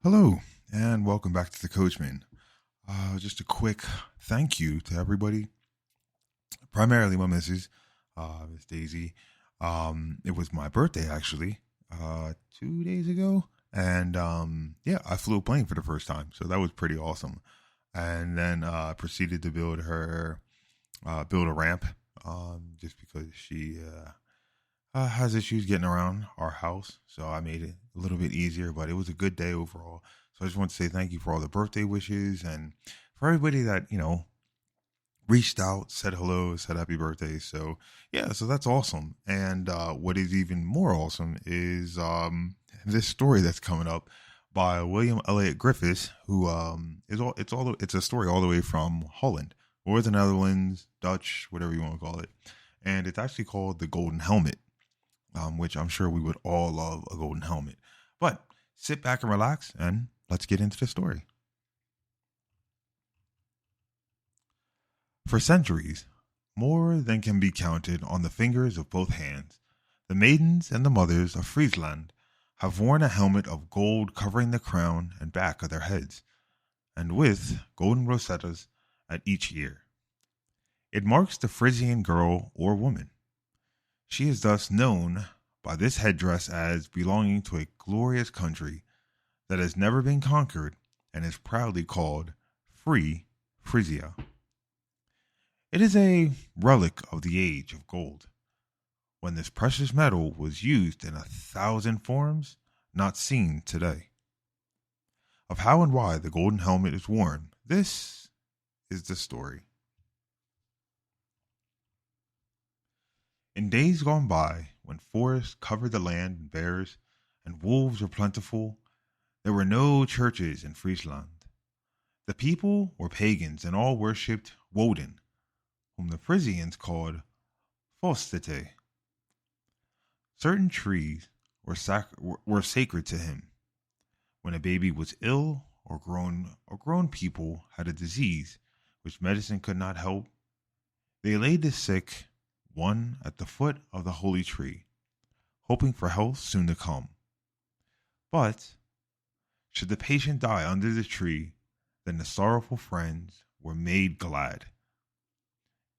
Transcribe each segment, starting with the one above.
Hello, and welcome back to the Coachman. Just a quick thank you to everybody, primarily my missus, Miss Daisy. It was my birthday actually, 2 days ago, and yeah, I flew a plane for the first time, so that was pretty awesome. And then proceeded to build a ramp, just because she has issues getting around our house, so I made it a little bit easier. But it was a good day overall. So I just want to say thank you for all the birthday wishes and for everybody that reached out, said hello, said happy birthday. So yeah, so that's awesome. And what is even more awesome is this story that's coming up by William Elliot Griffis, who it's a story all the way from Holland or the Netherlands, Dutch, whatever you want to call it, and it's actually called the Golden Helmet, which I'm sure we would all love a golden helmet. But sit back and relax, and let's get into the story. For centuries, more than can be counted on the fingers of both hands, the maidens and the mothers of Friesland have worn a helmet of gold covering the crown and back of their heads, and with golden rosettas at each ear. It marks the Frisian girl or woman. She is thus known by this headdress as belonging to a glorious country that has never been conquered and is proudly called Free Frisia. It is a relic of the age of gold, when this precious metal was used in 1,000 forms not seen today. Of how and why the golden helmet is worn, this is the story. In days gone by, when forests covered the land in bears and wolves were plentiful, there were no churches in Friesland. The people were pagans and all worshipped Woden, whom the Frisians called Fostete. Certain trees were sacred to him. When a baby was ill or grown people had a disease which medicine could not help, they laid the sick one at the foot of the holy tree, hoping for health soon to come. But should the patient die under the tree, then the sorrowful friends were made glad.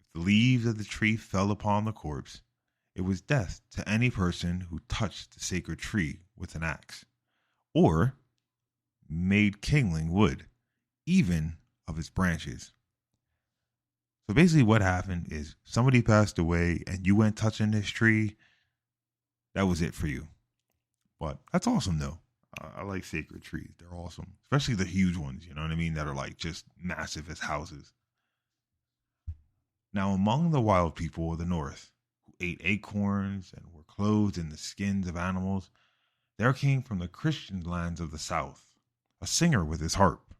If the leaves of the tree fell upon the corpse, it was death to any person who touched the sacred tree with an axe, or made kindling wood, even of its branches. So basically what happened is somebody passed away and you went touching this tree. That was it for you. But that's awesome though. I like sacred trees. They're awesome. Especially the huge ones, you know what I mean? That are like just massive as houses. Now among the wild people of the north, who ate acorns and were clothed in the skins of animals, there came from the Christian lands of the south a singer with his harp.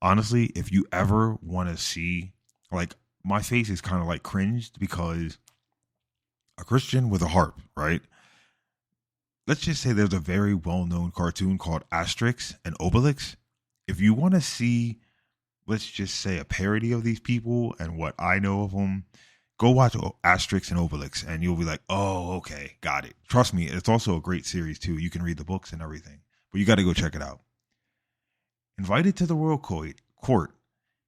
Honestly, if you ever want to see, like, my face is kind of like cringed because a Christian with a harp, right? Let's just say there's a very well-known cartoon called Asterix and Obelix. If you want to see, let's just say, a parody of these people and what I know of them, go watch Asterix and Obelix and you'll be like, oh, okay, got it. Trust me, it's also a great series too. You can read the books and everything, but you got to go check it out. Invited to the royal court,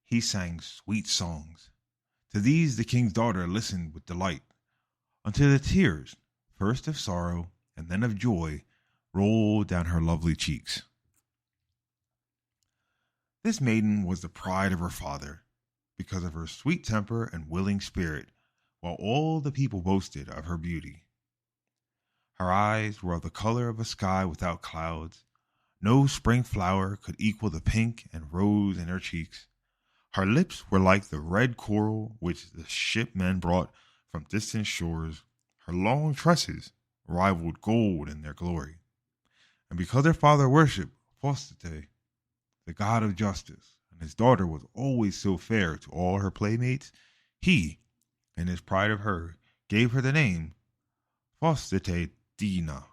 he sang sweet songs. To these the king's daughter listened with delight, until the tears, first of sorrow and then of joy, rolled down her lovely cheeks. This maiden was the pride of her father, because of her sweet temper and willing spirit, while all the people boasted of her beauty. Her eyes were of the color of a sky without clouds. No spring flower could equal the pink and rose in her cheeks. Her lips were like the red coral which the shipmen brought from distant shores. Her long tresses rivaled gold in their glory. And because her father worshipped Fostete, the god of justice, and his daughter was always so fair to all her playmates, he, in his pride of her, gave her the name Fostete Dina.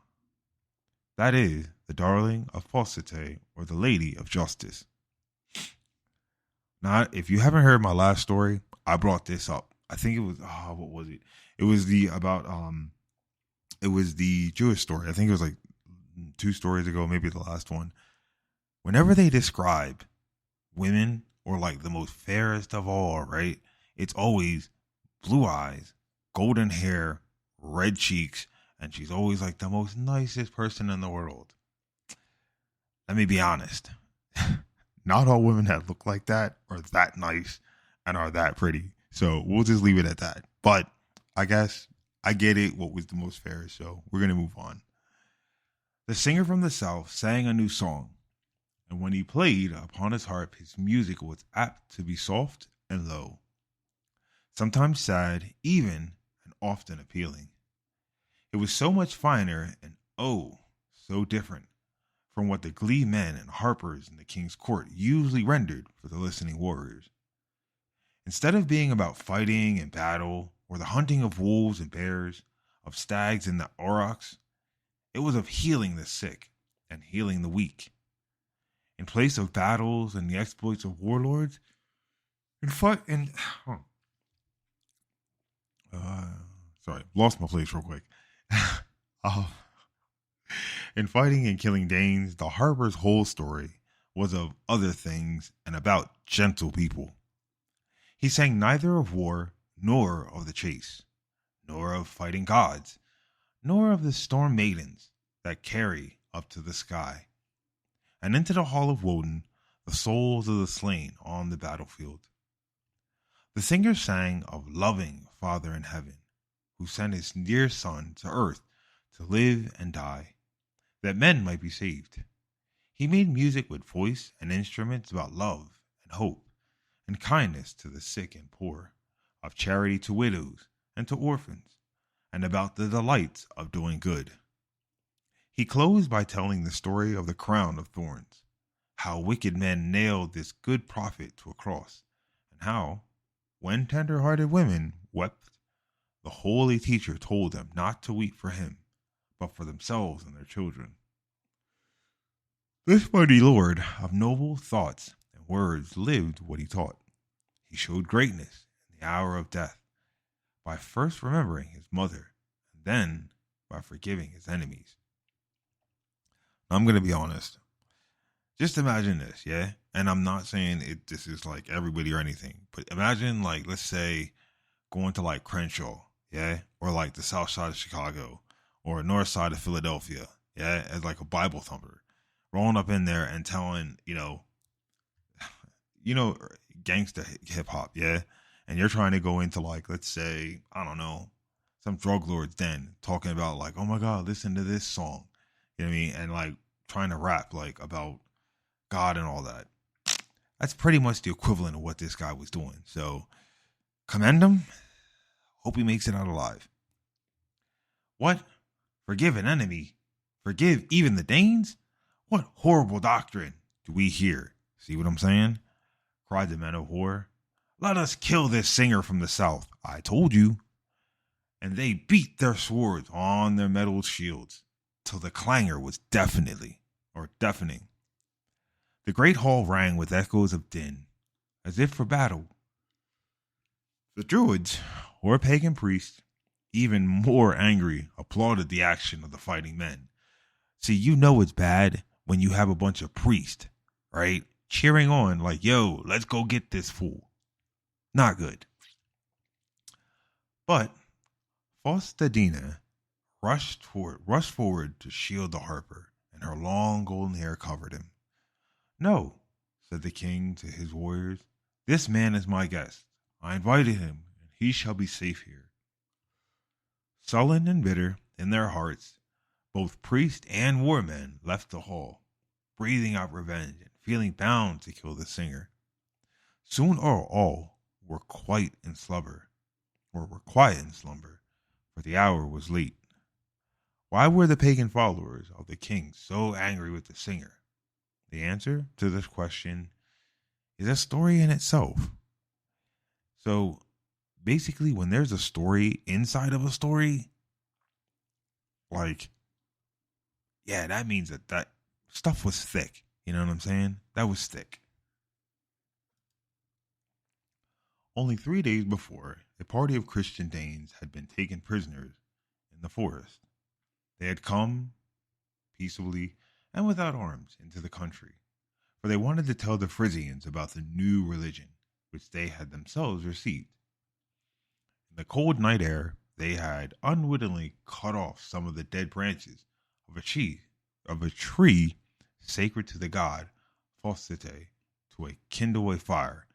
That is, the darling of Fostete, or the lady of justice. Now, if you haven't heard my last story, I brought this up. I think it was, what was it? It was it was the Jewish story. I think it was like 2 stories ago, maybe the last one. Whenever they describe women or like the most fairest of all, right? It's always blue eyes, golden hair, red cheeks, and she's always like the most nicest person in the world. Let me be honest. Not all women that look like that are that nice and are that pretty. So we'll just leave it at that. But I guess I get it. What was the most fair? So we're going to move on. The singer from the South sang a new song. And when he played upon his harp, his music was apt to be soft and low, sometimes sad, even, and often appealing. It was so much finer and oh, so different from what the glee men and harpers in the king's court usually rendered for the listening warriors. Instead of being about fighting and battle, or the hunting of wolves and bears, of stags and the aurochs, it was of healing the sick and healing the weak. In place of battles and the exploits of warlords, sorry, lost my place real quick. uh, in fighting and killing Danes, the harper's whole story was of other things and about gentle people. He sang neither of war nor of the chase, nor of fighting gods, nor of the storm maidens that carry up to the sky, and into the hall of Woden the souls of the slain on the battlefield. The singer sang of loving Father in heaven, who sent his dear Son to earth to live and die, that men might be saved. He made music with voice and instruments about love and hope and kindness to the sick and poor, of charity to widows and to orphans, and about the delights of doing good. He closed by telling the story of the crown of thorns, how wicked men nailed this good prophet to a cross, and how, when tender-hearted women wept, the holy teacher told them not to weep for him, but for themselves and their children. This mighty lord of noble thoughts and words lived what he taught. He showed greatness in the hour of death by first remembering his mother, and then by forgiving his enemies. I'm going to be honest. Just imagine this, yeah? And I'm not saying this is like everybody or anything, but imagine, like, let's say going to like Crenshaw, yeah? Or like the south side of Chicago or north side of Philadelphia, yeah? As like a Bible thumper. Rolling up in there and telling, gangsta hip hop, yeah? And you're trying to go into like, let's say, I don't know, some drug lord's den talking about like, oh my God, listen to this song. You know what I mean? And like trying to rap like about God and all that. That's pretty much the equivalent of what this guy was doing. So commend him. Hope he makes it out alive. What? Forgive an enemy? Forgive even the Danes? What horrible doctrine do we hear? See what I'm saying? Cried the men of war. Let us kill this singer from the south. I told you. And they beat their swords on their metal shields till the clangor was deafening. The great hall rang with echoes of din, as if for battle. The Druids, or pagan priests, even more angry, applauded the action of the fighting men. See, you know it's bad when you have a bunch of priests, right? Cheering on like, yo, let's go get this fool. Not good. But Faustadina rushed forward to shield the harper, and her long golden hair covered him. No, said the king to his warriors, this man is my guest. I invited him, and he shall be safe here. Sullen and bitter in their hearts, both priest and warmen left the hall, breathing out revenge and feeling bound to kill the singer. Soon all were quiet in slumber, for the hour was late. Why were the pagan followers of the king so angry with the singer? The answer to this question is a story in itself. So basically, when there's a story inside of a story, like, yeah, that means that stuff was thick. You know what I'm saying? That was thick. Only 3 days before, a party of Christian Danes had been taken prisoners in the forest. They had come peaceably and without arms into the country, for they wanted to tell the Frisians about the new religion which they had themselves received. In the cold night air, they had unwittingly cut off some of the dead branches of a tree sacred to the god Fosite to kindle a fire.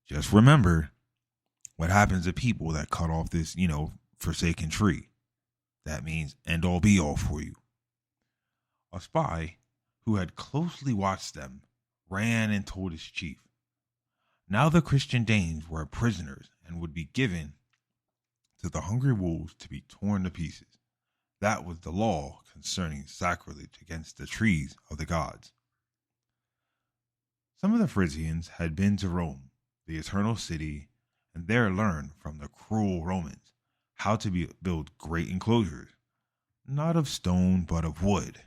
Just remember what happens to people that cut off this, forsaken tree. That means end all be all for you. A spy who had closely watched them ran and told his chief. Now the Christian Danes were prisoners and would be given to the hungry wolves to be torn to pieces. That was the law concerning sacrilege against the trees of the gods. Some of the Frisians had been to Rome, the eternal city, and there learned from the cruel Romans how to build great enclosures, not of stone but of wood.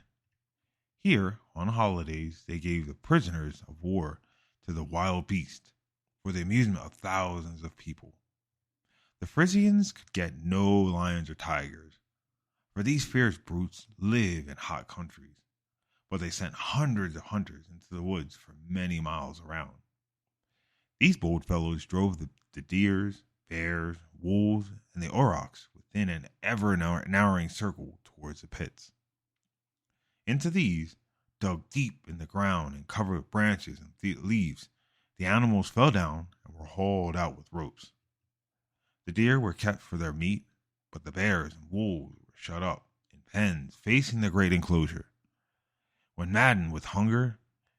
Here, on holidays, they gave the prisoners of war to the wild beasts for the amusement of thousands of people. The Frisians could get no lions or tigers, for these fierce brutes live in hot countries, but they sent hundreds of hunters into the woods for many miles around. These bold fellows drove the deers, bears, wolves, and the aurochs within an ever-narrowing circle towards the pits. Into these, dug deep in the ground and covered with branches and leaves, the animals fell down and were hauled out with ropes. The deer were kept for their meat, but the bears and wolves were shut up in pens facing the great enclosure. When maddened with hunger,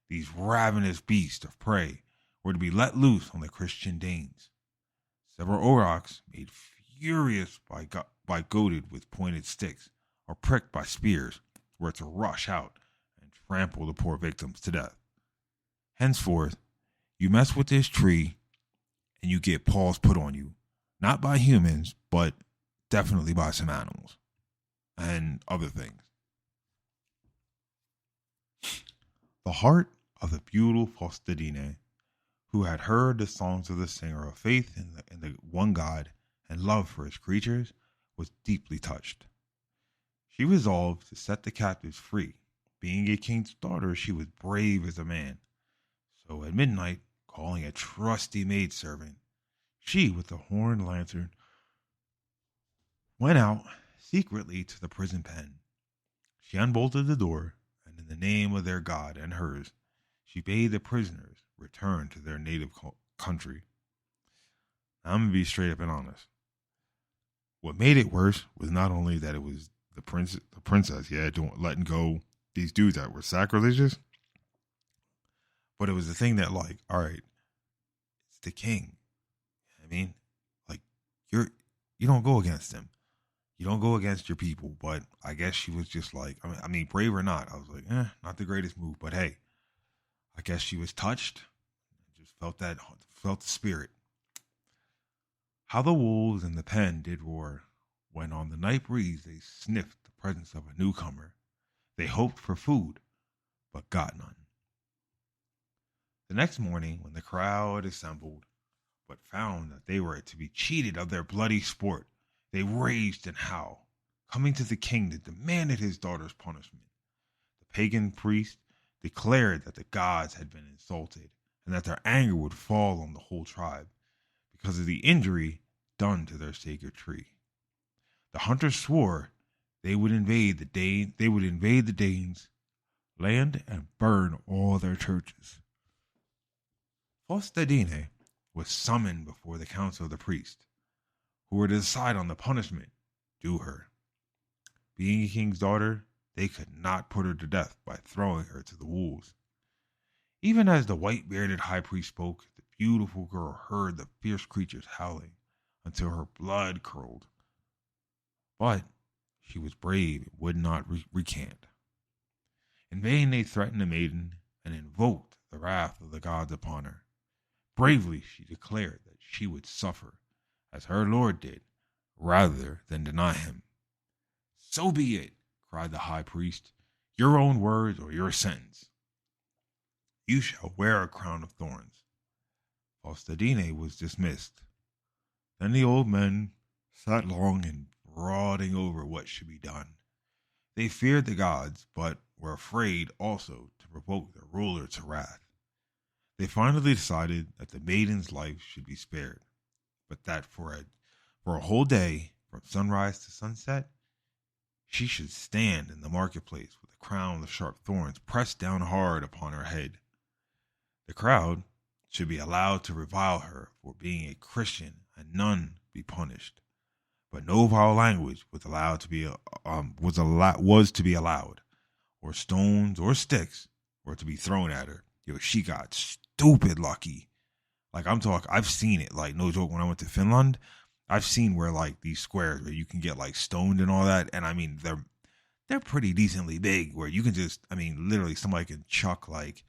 these ravenous beasts of prey were to be let loose on the Christian Danes. Several aurochs, made furious by goaded with pointed sticks or pricked by spears, were to rush out and trample the poor victims to death. Henceforth, you mess with this tree and you get paws put on you, not by humans, but definitely by some animals and other things. The heart of the beautiful Faustadine, who had heard the songs of the singer of faith in the one God and love for his creatures, was deeply touched. She resolved to set the captives free. Being a king's daughter, she was brave as a man. So at midnight, calling a trusty maidservant, she, with the horn lantern, went out secretly to the prison pen. She unbolted the door, and in the name of their God and hers, she bade the prisoners return to their native country. Now, I'm going to be straight up and honest. What made it worse was not only that it was the princess, letting go these dudes that were sacrilegious, but it was the thing that, like, all right, it's the king. I mean, like, you don't go against him. You don't go against your people, but I guess she was just like, I mean, brave or not, I was like, not the greatest move, but hey, I guess she was touched. Just felt the spirit. How the wolves in the pen did roar when on the night breeze they sniffed the presence of a newcomer. They hoped for food, but got none. The next morning, when the crowd assembled, but found that they were to be cheated of their bloody sport, they raged and howled, coming to the king that demanded his daughter's punishment. The pagan priest declared that the gods had been insulted and that their anger would fall on the whole tribe because of the injury done to their sacred tree. The hunters swore they would invade the Danes' land and burn all their churches. Faustadine was summoned before the council of the priests, who were to decide on the punishment due her. Being a king's daughter, they could not put her to death by throwing her to the wolves. Even as the white-bearded high priest spoke, the beautiful girl heard the fierce creatures howling until her blood curdled. But she was brave and would not recant. In vain they threatened the maiden and invoked the wrath of the gods upon her. Bravely she declared that she would suffer, as her lord did, rather than deny him. So be it, cried the high priest, your own words or your sentence. You shall wear a crown of thorns. Faustadine was dismissed. Then the old men sat long in brooding over what should be done. They feared the gods, but were afraid also to provoke their ruler to wrath. They finally decided that the maiden's life should be spared, but that for a whole day, from sunrise to sunset, she should stand in the marketplace with a crown of sharp thorns pressed down hard upon her head. The crowd should be allowed to revile her for being a Christian, and none be punished. But no vile language was allowed to be was to be allowed, or stones or sticks were to be thrown at her. Yo, she got stupid lucky. Like I've seen it. Like no joke, when I went to Finland, I've seen where like these squares where you can get like stoned and all that, and I mean they're pretty decently big. Where you can just, I mean, literally somebody can chuck like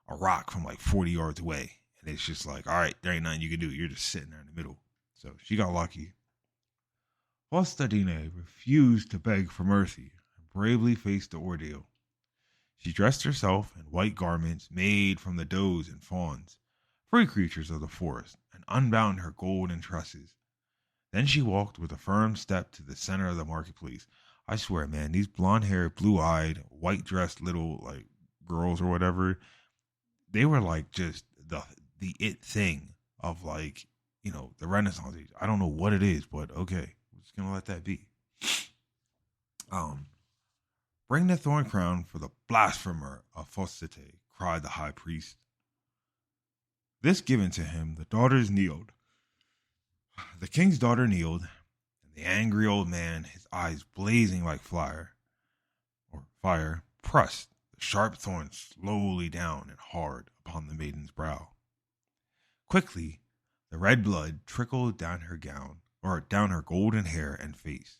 a rock from like 40 yards away, and it's just like, all right, there ain't nothing you can do. You're just sitting there in the middle. So she got lucky. Fostadine refused to beg for mercy and bravely faced the ordeal. She dressed herself in white garments made from the does and fawns, free creatures of the forest, and unbound her golden tresses. Then she walked with a firm step to the center of the marketplace. I swear, man, these blonde-haired, blue-eyed, white-dressed little like girls or whatever, they were like just the it thing of like, you know, the Renaissance age. I don't know what it is, but okay. Just gonna let that be. Bring the thorn crown for the blasphemer of Fostate, cried the high priest. This given to him, the daughters kneeled. The king's daughter kneeled, and the angry old man, his eyes blazing like fire, pressed the sharp thorn slowly down and hard upon the maiden's brow. Quickly, the red blood trickled down her gown, or down her golden hair and face.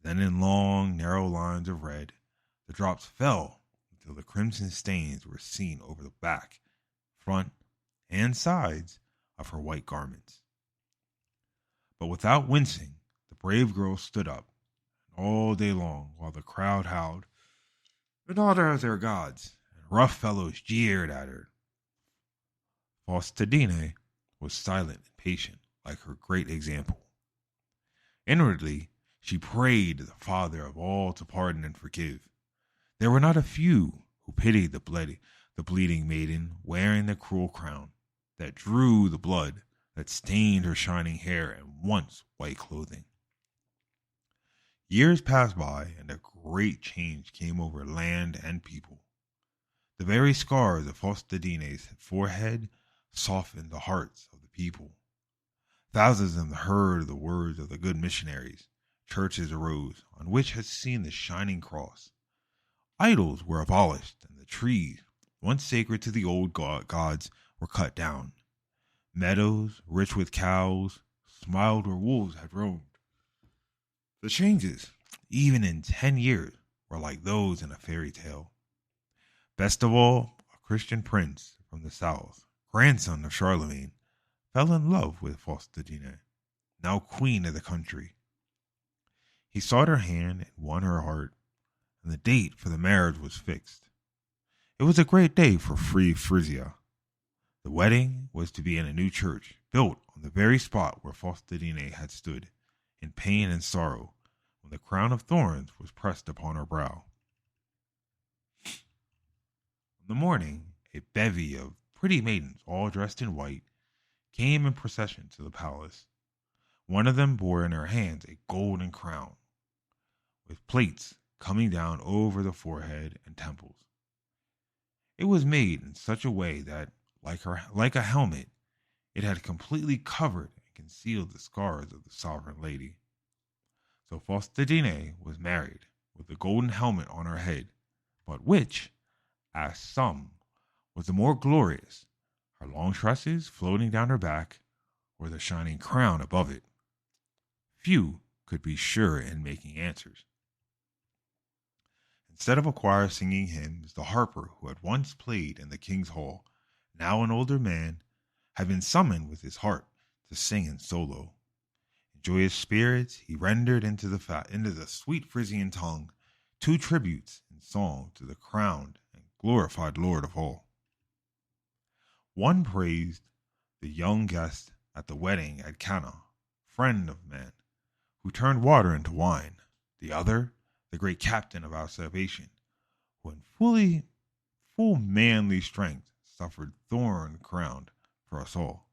Then in long, narrow lines of red, the drops fell until the crimson stains were seen over the back, front, and sides of her white garments. But without wincing, the brave girl stood up, and all day long, while the crowd howled, "The daughter of their gods," and rough fellows jeered at her, Fostadine was silent and patient, like her great example. Inwardly, she prayed the Father of all to pardon and forgive. There were not a few who pitied the bleeding maiden wearing the cruel crown that drew the blood that stained her shining hair and once white clothing. Years passed by, and a great change came over land and people. The very scars of Fostadine's forehead softened the hearts of the people. Thousands of them heard the words of the good missionaries. Churches arose, on which had seen the shining cross. Idols were abolished, and the trees, once sacred to the old gods, were cut down. Meadows, rich with cows, smiled where wolves had roamed. The changes, even in 10 years, were like those in a fairy tale. Best of all, a Christian prince from the south, grandson of Charlemagne, fell in love with Fostadine, now queen of the country. He sought her hand and won her heart, and the date for the marriage was fixed. It was a great day for free Frisia. The wedding was to be in a new church, built on the very spot where Fostadine had stood, in pain and sorrow, when the crown of thorns was pressed upon her brow. In the morning, a bevy of pretty maidens, all dressed in white, came in procession to the palace. One of them bore in her hands a golden crown, with plates coming down over the forehead and temples. It was made in such a way that, like a helmet, it had completely covered and concealed the scars of the sovereign lady. So Fostadine was married, with the golden helmet on her head, but which, asked some, was the more glorious, her long tresses floating down her back, or the shining crown above it? Few could be sure in making answers. Instead of a choir singing hymns, the harper who had once played in the king's hall, now an older man, had been summoned with his harp to sing in solo. In joyous spirits, he rendered into the sweet Frisian tongue 2 tributes in song to the crowned and glorified Lord of all. One praised the young guest at the wedding at Cana, friend of man, who turned water into wine. The other, the great captain of our salvation, who in full manly strength suffered thorn crowned for us all.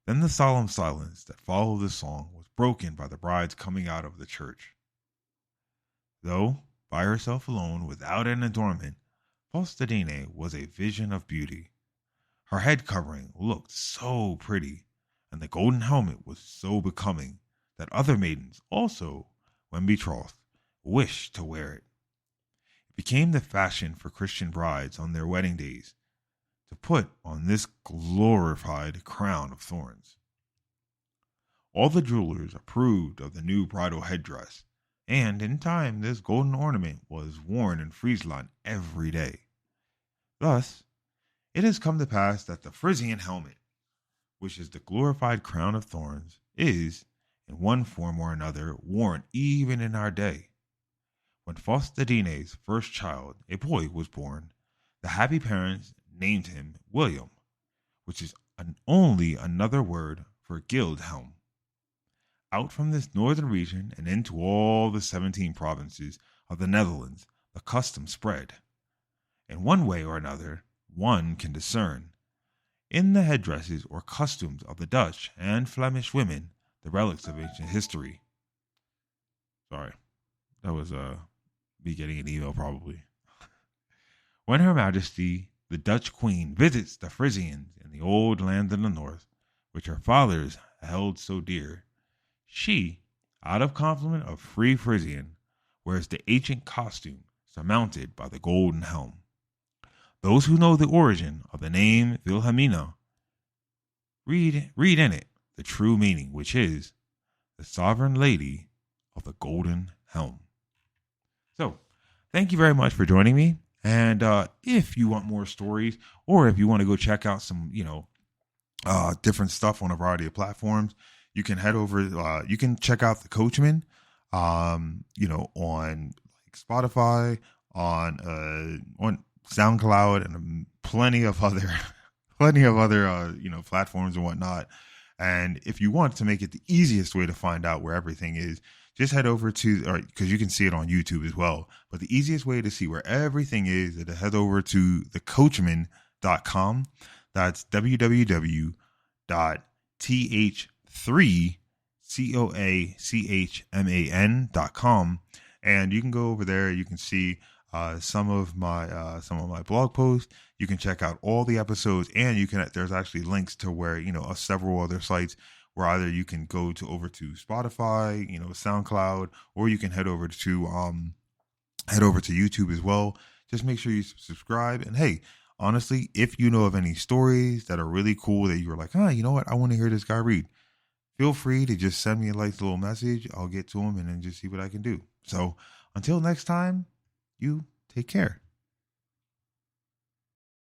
Then the solemn silence that followed the song was broken by the bride's coming out of the church. Though by herself alone, without an adornment, Faustadine was a vision of beauty. Her head covering looked so pretty, and the golden helmet was so becoming that other maidens also, when betrothed, wished to wear it. It became the fashion for Christian brides on their wedding days to put on this glorified crown of thorns. All the jewelers approved of the new bridal headdress, and in time this golden ornament was worn in Friesland every day. Thus, it has come to pass that the Frisian helmet, which is the glorified crown of thorns, is, in one form or another, worn even in our day. When Faustadine's first child, a boy, was born, the happy parents named him William, which is only another word for gild helm. Out from this northern region and into all the 17 provinces of the Netherlands, the custom spread. In one way or another, one can discern, in the headdresses or costumes of the Dutch and Flemish women, the relics of ancient history. Sorry, that was me getting an email probably. When Her Majesty, the Dutch Queen, visits the Frisians in the old land in the north, which her fathers held so dear, she, out of compliment of free Frisian, wears the ancient costume surmounted by the golden helm. Those who know the origin of the name Wilhelmina read in it the true meaning, which is the sovereign lady of the golden helm. So, thank you very much for joining me. And if you want more stories, or if you want to go check out some, different stuff on a variety of platforms, you can head over. You can check out the Coachman, on like Spotify, on SoundCloud, and plenty of other platforms and whatnot. And if you want to make it the easiest way to find out where everything is, just head over because you can see it on YouTube as well. But the easiest way to see where everything is to head over to thecoachman.com. That's www.th3coachman.com, and you can go over there. You can see some of my blog posts. You can check out all the episodes, and there's actually links to where several other sites where either you can go over to Spotify, SoundCloud, or you can head over to YouTube as well. Just make sure you subscribe. And hey, honestly, if you know of any stories that are really cool that you're like, you know what, I want to hear this guy read, feel free to just send me a little message. I'll get to him and then just see what I can do. So until next time, you take care.